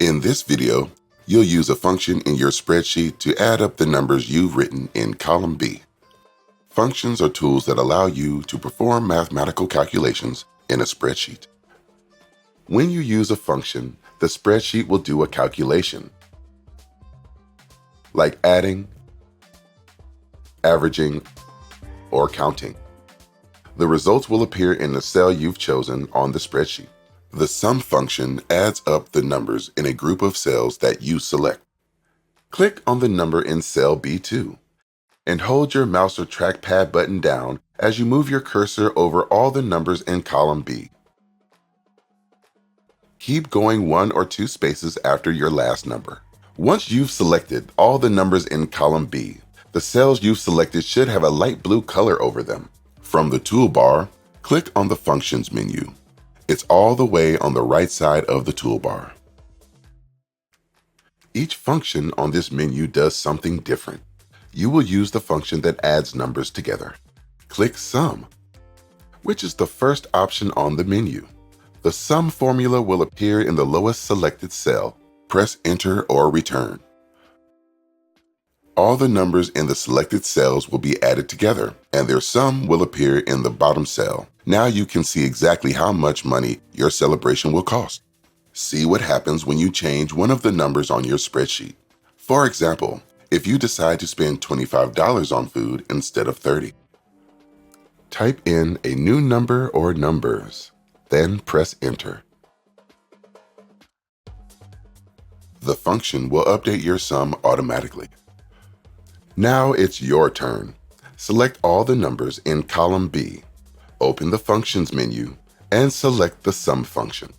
In this video, you'll use a function in your spreadsheet to add up the numbers you've written in column B. Functions are tools that allow you to perform mathematical calculations in a spreadsheet. When you use a function, the spreadsheet will do a calculation, like adding, averaging, or counting. The results will appear in the cell you've chosen on the spreadsheet. The sum function adds up the numbers in a group of cells that you select. Click on the number in cell B2 and hold your mouse or trackpad button down as you move your cursor over all the numbers in column B. Keep going 1 or 2 spaces after your last number. Once you've selected all the numbers in column B, the cells you've selected should have a light blue color over them. From the toolbar, click on the Functions menu. It's all the way on the right side of the toolbar. Each function on this menu does something different. You will use the function that adds numbers together. Click Sum, which is the first option on the menu. The sum formula will appear in the lowest selected cell. Press Enter or Return. All the numbers in the selected cells will be added together, and their sum will appear in the bottom cell. Now you can see exactly how much money your celebration will cost. See what happens when you change one of the numbers on your spreadsheet. For example, if you decide to spend $25 on food instead of $30. Type in a new number or numbers, then press Enter. The function will update your sum automatically. Now it's your turn. Select all the numbers in column B, open the Functions menu, and select the Sum function.